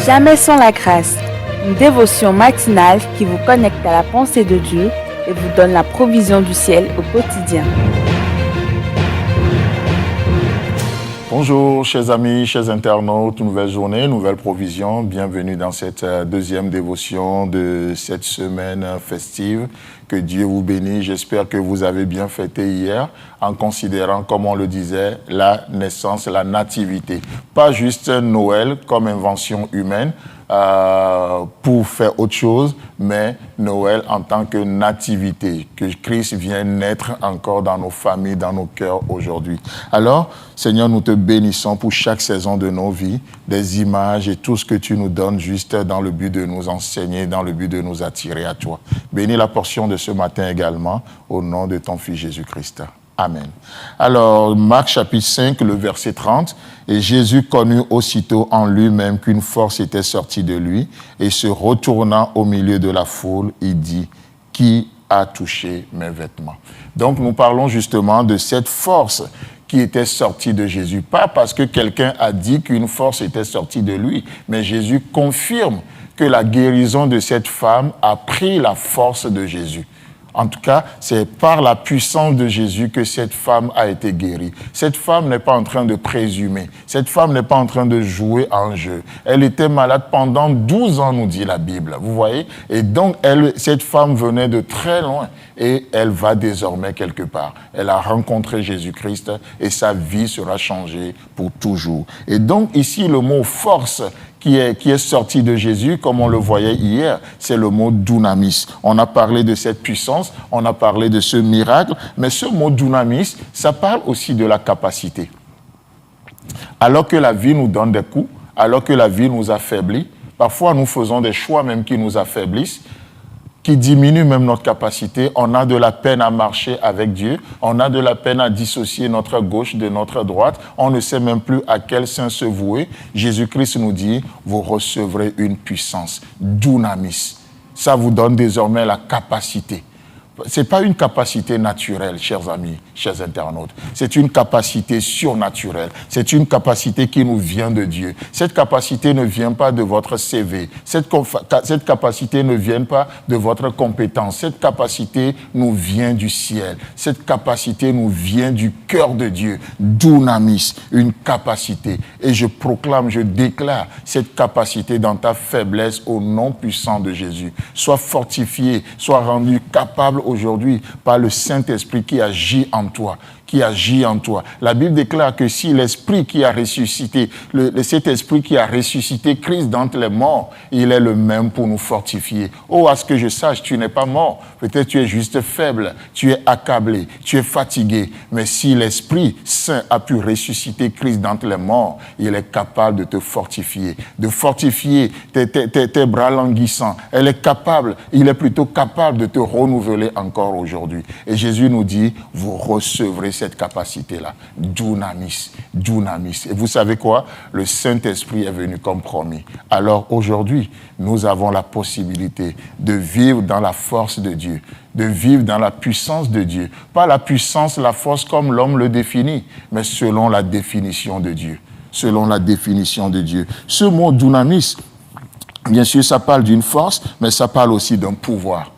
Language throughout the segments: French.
Jamais sans la grâce, une dévotion matinale qui vous connecte à la pensée de Dieu et vous donne la provision du ciel au quotidien. Bonjour chers amis, chers internautes, nouvelle journée, nouvelle provision. Bienvenue dans cette deuxième dévotion de cette semaine festive. Que Dieu vous bénisse. J'espère que vous avez bien fêté hier en considérant, comme on le disait, la naissance, la nativité. Pas juste Noël comme invention humaine pour faire autre chose, mais Noël en tant que nativité, que Christ vient naître encore dans nos familles, dans nos cœurs aujourd'hui. Alors, Seigneur, nous te bénissons pour chaque saison de nos vies, des images et tout ce que tu nous donnes juste dans le but de nous enseigner, dans le but de nous attirer à toi. Bénis la portion de ce matin également, au nom de ton Fils Jésus-Christ. Amen. Alors, Marc chapitre 5, le verset 30, « Et Jésus connut aussitôt en lui-même qu'une force était sortie de lui, et se retournant au milieu de la foule, il dit, « Qui a touché mes vêtements ?» Donc, nous parlons justement de cette force qui était sortie de Jésus. Pas parce que quelqu'un a dit qu'une force était sortie de lui, mais Jésus confirme que la guérison de cette femme a pris la force de Jésus. En tout cas, c'est par la puissance de Jésus que cette femme a été guérie. Cette femme n'est pas en train de présumer. Cette femme n'est pas en train de jouer en jeu. Elle était malade pendant 12 ans, nous dit la Bible. Vous voyez? Et donc, cette femme venait de très loin et elle va désormais quelque part. Elle a rencontré Jésus-Christ et sa vie sera changée pour toujours. Et donc, ici, le mot « force » qui est sorti de Jésus, comme on le voyait hier, c'est le mot dunamis. On a parlé de cette puissance, on a parlé de ce miracle, mais ce mot dunamis, ça parle aussi de la capacité. Alors que la vie nous donne des coups, alors que la vie nous affaiblit, parfois nous faisons des choix même qui nous affaiblissent, qui diminuent même notre capacité. On a de la peine à marcher avec Dieu. On a de la peine à dissocier notre gauche de notre droite. On ne sait même plus à quel sein se vouer. Jésus-Christ nous dit, vous recevrez une puissance, dunamis. Ça vous donne désormais la capacité. Ce n'est pas une capacité naturelle, chers amis, chers internautes. C'est une capacité surnaturelle. C'est une capacité qui nous vient de Dieu. Cette capacité ne vient pas de votre CV. Cette capacité ne vient pas de votre compétence. Cette capacité nous vient du ciel. Cette capacité nous vient du cœur de Dieu. Dunamis, une capacité. Et je proclame, je déclare cette capacité dans ta faiblesse au nom puissant de Jésus. Sois fortifié, sois rendu capable aujourd'hui par le Saint-Esprit qui agit en toi. La Bible déclare que si l'Esprit qui a ressuscité, cet Esprit qui a ressuscité Christ d'entre les morts, il est le même pour nous fortifier. Oh, à ce que je sache, tu n'es pas mort. Peut-être tu es juste faible, tu es accablé, tu es fatigué. Mais si l'Esprit Saint a pu ressusciter Christ d'entre les morts, il est capable de te fortifier, de fortifier tes bras languissants. Il est plutôt capable de te renouveler encore aujourd'hui. Et Jésus nous dit, vous recevrez cette capacité-là, dunamis. Et vous savez quoi? Le Saint-Esprit est venu comme promis. Alors aujourd'hui, nous avons la possibilité de vivre dans la force de Dieu, de vivre dans la puissance de Dieu. Pas la puissance, la force comme l'homme le définit, mais selon la définition de Dieu. Selon la définition de Dieu. Ce mot dunamis, bien sûr, ça parle d'une force, mais ça parle aussi d'un pouvoir.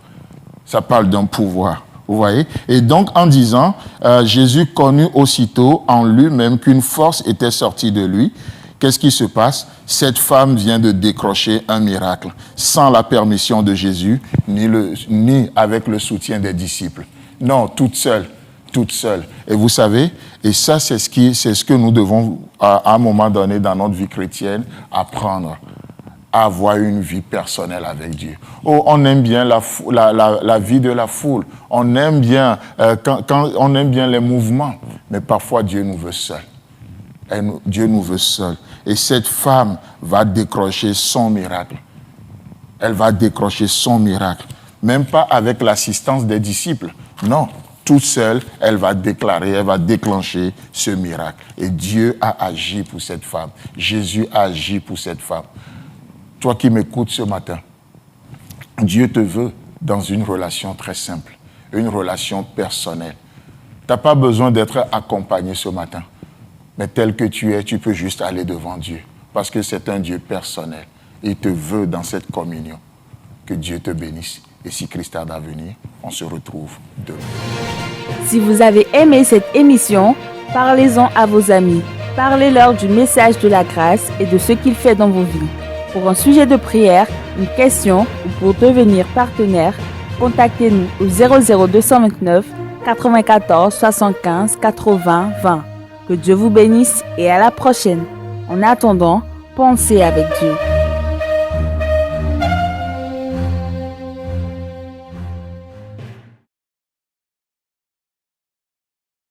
Ça parle d'un pouvoir. Vous voyez? Et donc, en disant, Jésus connut aussitôt en lui-même qu'une force était sortie de lui. Qu'est-ce qui se passe? Cette femme vient de décrocher un miracle, sans la permission de Jésus, ni avec le soutien des disciples. Non, toute seule. Et vous savez, et ça, c'est ce que nous devons, à un moment donné dans notre vie chrétienne, apprendre. À avoir une vie personnelle avec Dieu. Oh, on aime bien la vie de la foule. On aime bien on aime bien les mouvements, mais parfois Dieu nous veut seuls. Dieu nous veut seuls. Et cette femme va décrocher son miracle. Elle va décrocher son miracle. Même pas avec l'assistance des disciples. Non, toute seule, elle va déclencher ce miracle. Et Dieu a agi pour cette femme. Jésus a agi pour cette femme. Toi qui m'écoutes ce matin, Dieu te veut dans une relation très simple, une relation personnelle. Tu n'as pas besoin d'être accompagné ce matin, mais tel que tu es, tu peux juste aller devant Dieu, parce que c'est un Dieu personnel. Il te veut dans cette communion. Que Dieu te bénisse. Et si Christ a d'avenir, on se retrouve demain. Si vous avez aimé cette émission, parlez-en à vos amis. Parlez-leur du message de la grâce et de ce qu'il fait dans vos vies. Pour un sujet de prière, une question ou pour devenir partenaire, contactez-nous au 00229 94 75 80 20. Que Dieu vous bénisse et à la prochaine. En attendant, pensez avec Dieu.